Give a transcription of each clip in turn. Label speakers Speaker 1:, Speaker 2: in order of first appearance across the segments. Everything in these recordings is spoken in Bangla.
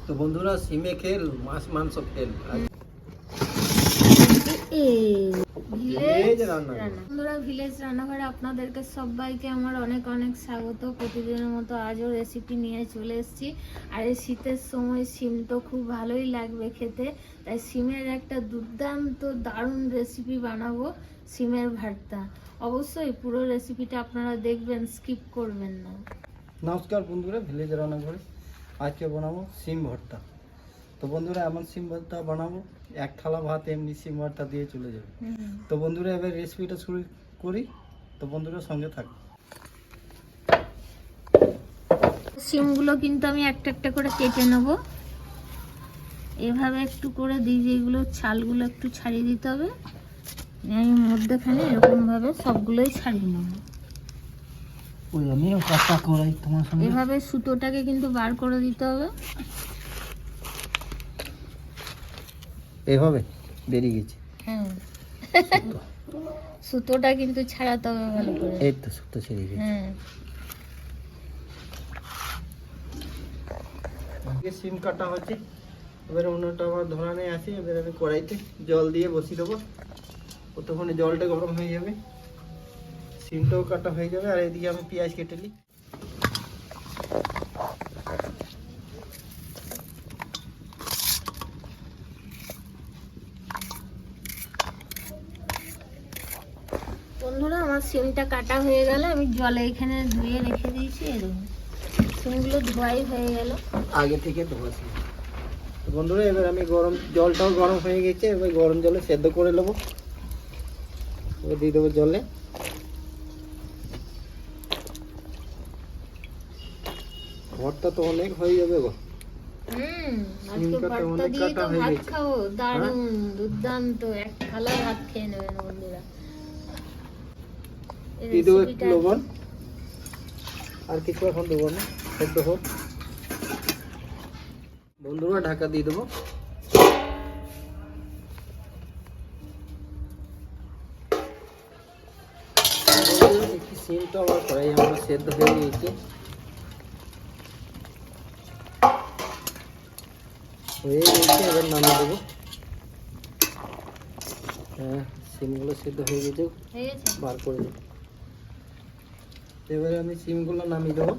Speaker 1: তো বন্ধুরা সিমে খেল মাছ মাংস খেল
Speaker 2: বন্ধুরা ভিলেজ রান্নাঘরে আপনাদেরকে সবাইকে আমার অনেক অনেক স্বাগত। প্রতিদিনের মতো আজও রেসিপি নিয়ে চলে এসেছি। আর এই শীতের সময় সিম তো খুব ভালোই লাগবে খেতে, তাই সিমের একটা দুর্দান্ত দারুণ রেসিপি বানাবো, সিমের ভর্তা। অবশ্যই পুরো রেসিপিটা আপনারা দেখবেন, স্কিপ করবেন না।
Speaker 1: নমস্কার বন্ধুরা, ভিলেজ রান্নাঘরে আজকে বানাবো সিম ভর্তা। তো বন্ধুরা এমন সিম ভর্তা বানাবো এক থালা ভাত এমনি সিম ভর্তা দিয়ে চলে যাবে। তো বন্ধুরা এবার রেসিপিটা শুরু করি। তো বন্ধুরা সঙ্গে থাকবে।
Speaker 2: সিমগুলো কিন্তু আমি একটা একটা করে কেটে নেব। এভাবে একটু করে দিই, যেগুলো ছালগুলো একটু ছাড়িয়ে দিতে হবে। আমি মধ্যখানে এরকম ভাবে সবগুলোই ছাড়িয়ে নেব।
Speaker 1: আমিও কাটা করাই তোমার সঙ্গে।
Speaker 2: এভাবে সুতোটাকে কিন্তু বার করে দিতে হবে।
Speaker 1: এভাবে বেরিয়ে গেছে।
Speaker 2: হ্যাঁ, সুতোটা কিন্তু ছাড়াতে হবে ভালো করে।
Speaker 1: এই তো সুতো ছেড়ে গেছে।
Speaker 2: হ্যাঁ,
Speaker 1: সিম কাটা হচ্ছে। এবারে অন্যটা আমার ধরানে আছে। এবার আমি কড়াইতে জল দিয়ে বসিয়ে দেবো। ততক্ষণে জলটা গরম হয়ে যাবে, সিমটাও কাটা হয়ে যাবে। আর এদিকে আমি পেঁয়াজ কেটে নিই।
Speaker 2: বন্ধুরা আমার সিমটা কাটা হয়ে গেল। আমি জলে এখানে ধুয়ে রেখে দিয়েছি। এরকম সিমগুলো ধোয়াই হয়ে গেল
Speaker 1: আগে থেকে ধোয়া ছিল। তো বন্ধুরা এবার আমি জলটাও গরম হয়ে গেছে। এবার গরম জলে সেদ্ধ করে নেবো। এবার দিয়ে দেবো জলে। ভর্তা তো অনেক হয়ে যাবে গো।
Speaker 2: আজকে ভর্তা দিয়ে তো ভাত খাবো, দারুণ দুর্দান্ত এক থালা ভাত খেয়ে নেবেন বন্ধুরা।
Speaker 1: দিয়ে দেবো একটু লবণ, আর কিছু এখন দেবো না, সেদ্ধ হোক। বন্ধুরা ঢাকা দিয়ে দেবো। দেখি সিমটা আমার কড়াই আমার সেদ্ধ হয়ে গিয়েছে। এবার নামিয়ে দেবো। হ্যাঁ, সিমগুলো সেদ্ধ হয়ে গেছে, বার করে দেবো। এবারে আমি সিমগুলো নামিয়ে দেবো।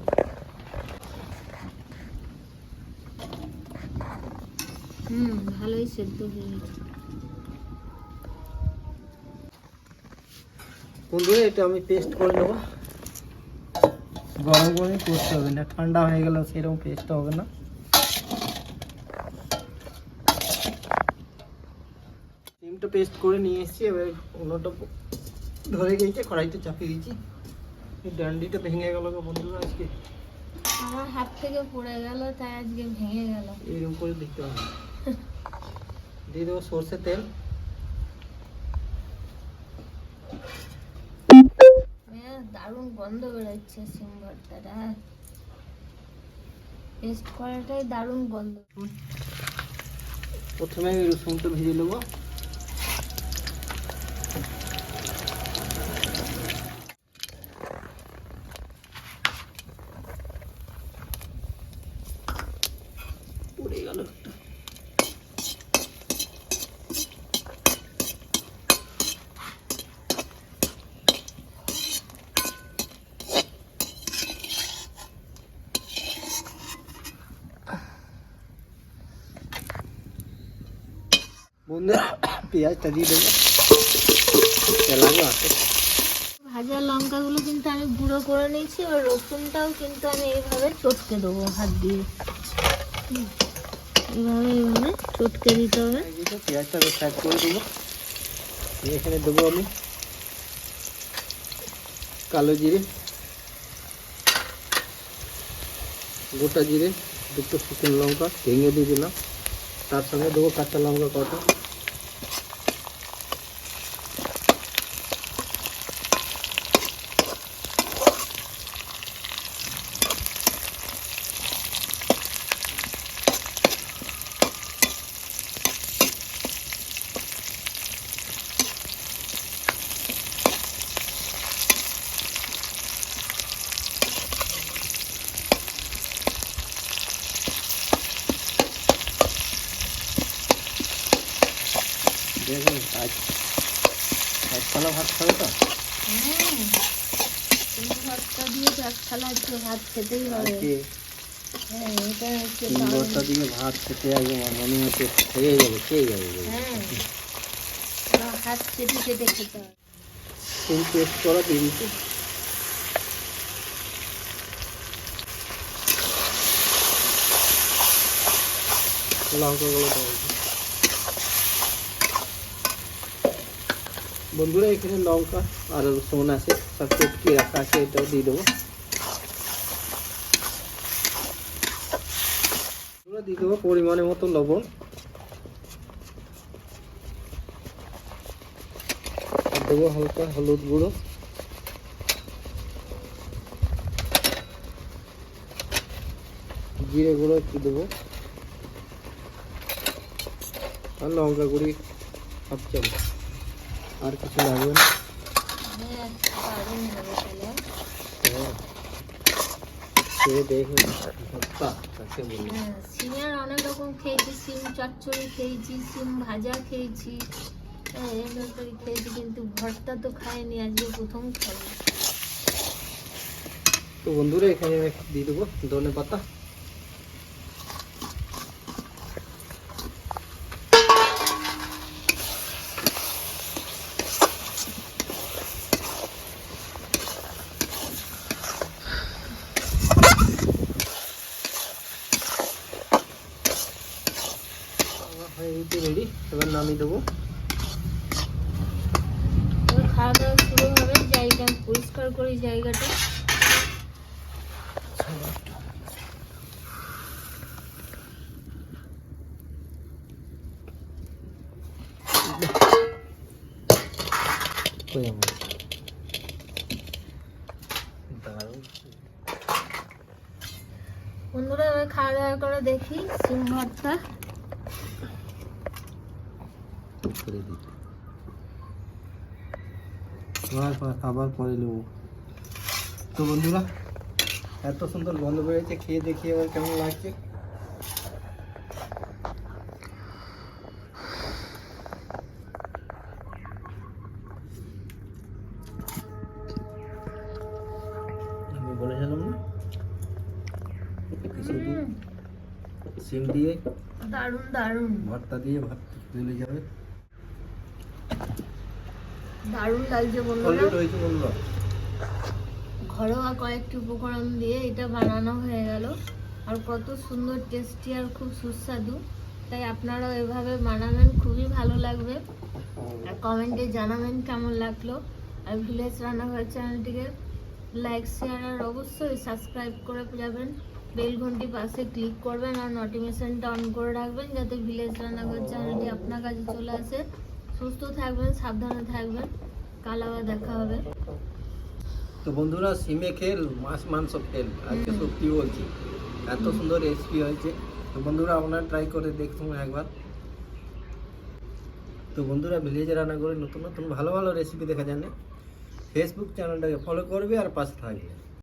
Speaker 2: ভালোই সেদ্ধ হয়ে গেছে।
Speaker 1: বন্ধুরা এটা আমি পেস্ট করে নেবো। গরম গরমই করতে হবে না, ঠান্ডা হয়ে গেল সেরকম পেস্ট হবে না। সিমটা পেস্ট করে নিয়ে এসেছি। এবার অন্যটা ধরে গেছে, কড়াইতে চাপিয়ে দিয়েছি। এই ডান্ডিটা ভেঙে গেল গো বন্ধুরা আজকে।
Speaker 2: আমার হাত থেকে পড়ে গেল, তাই আজকে ভেঙে গেল।
Speaker 1: এইরকম করে দিতে হবে। দিয়ে দেবো সর্ষে তেল।
Speaker 2: দারুণ গন্ধ বেরোচ্ছে সিম ভর্তাটা। পেস্ট করাটাই দারুণ গন্ধ।
Speaker 1: প্রথমে রসুনটা ভেজে নেবো। পড়ে গেল একটা। বন্ধুরা পেঁয়াজটা দিয়ে দেবো।
Speaker 2: ভাজা লঙ্কাগুলো কিন্তু আমি গুঁড়ো করে নিয়েছি। আর রসুনটাও কিন্তু আমি এইভাবে চটকে দেবো হাত দিয়ে। এইভাবে চটকে দিতে হবে।
Speaker 1: পেঁয়াজটা সাইড করে দেবো। এখানে দেবো আমি কালো জিরে, গোটা জিরে, দুটো শুকনো লঙ্কা ভেঙে দিয়ে দিলাম। তার সঙ্গে দেবো কাঁচা লঙ্কা কটা। দেখুন আজ এক থালা ভাত খাবে তো
Speaker 2: সিম ভর্তা দিয়ে তো এক থালা একটু ভাত খেতেই হবে।
Speaker 1: আজকে
Speaker 2: হ্যাঁ, এটা হচ্ছে
Speaker 1: সিম ভর্তা দিয়ে ভাত খেতে আগে আমার মনে হচ্ছে খেয়ে যাবে
Speaker 2: হ্যাঁ, হাত চেটে চেটে খেতে হবে।
Speaker 1: সিম টেস্ট করা দিয়ে দিচ্ছি। লঙ্কাগুলো দেওয়া হয়েছে। বন্ধুরা এখানে লঙ্কা আর রসুন আছে, সব চটকি রাখা আছে, এটাও দিয়ে দেবো। দিয়ে দেবো পরিমাণের মতো লবণ, দেবো হালকা হলুদ গুঁড়ো, জিরে গুঁড়ো একটু দেবো, আর লঙ্কা গুঁড়ি হাফ চামচ। আর কিছু লাগবে না।
Speaker 2: হ্যাঁ, দারুণ হবে তাহলে।
Speaker 1: খেয়ে দেখুন ভর্তা কাকে বলি।
Speaker 2: হ্যাঁ, সিমের অনেক রকম খেয়েছি, সিম চচ্চড়ি খেয়েছি, সিম ভাজা খেয়েছি, হ্যাঁ এর তরকারি খেয়েছি, কিন্তু ভর্তা তো খাইনি, আজকে প্রথম খাবো।
Speaker 1: তো বন্ধুরা এখানে দিয়ে দেবো ধনে পাতা, রেডি। এবার নামিয়ে দেবো।
Speaker 2: এবার খাওয়া দাওয়া শুরু হবে, জায়গা পরিষ্কার করি জায়গাটা। বন্ধুরা এবার খাওয়া দাওয়া করে দেখি সিম ভর্তা।
Speaker 1: আবার পরে নেবো। তো বন্ধুরা এত সুন্দর গন্ধ বেরোচ্ছে, খেয়ে দেখি এবার কেমন লাগছে। আমি বলেছিলাম না শুধু সিম দিয়ে
Speaker 2: দারুণ দারুণ
Speaker 1: ভর্তা দিয়ে ভাত চলে যাবে।
Speaker 2: দারুণ লাগছে বন্ধুরা।
Speaker 1: অলরেডি হয়েছে বন্ধুরা।
Speaker 2: ঘরোয়া কয়েকটি উপকরণ দিয়ে এটা বানানো হয়ে গেল, আর কত সুন্দর টেস্টি আর খুব সুস্বাদু। তাই আপনারাও এভাবে বানাবেন, খুবই ভালো লাগবে। আর কমেন্টে জানাবেন কেমন লাগলো। আর ভিলেজ রান্নাঘর চ্যানেলটিকে লাইক শেয়ার আর অবশ্যই সাবস্ক্রাইব করে যাবেন। বেল ঘন্টি পাশে ক্লিক করবেন আর নোটিফিকেশনটা অন করে রাখবেন, যাতে ভিলেজ রান্নাঘর চ্যানেলটি আপনার কাছে চলে আসে। সুস্থ থাকবেন, সাবধানে থাকবেন। কাল আবার দেখা হবে।
Speaker 1: তো বন্ধুরা সিমে খেল মাছ মাংস খেল, আজকে সত্যি বলছি এত সুন্দর রেসিপি হয়েছে। তো বন্ধুরা আপনারা ট্রাই করে দেখুন একবার। তো বন্ধুরা ভিলেজ রান্নাঘরে নতুন নতুন ভালো ভালো রেসিপি দেখা জানে ফেসবুক চ্যানেলটাকে ফলো করবে আর পাশে থাকবে।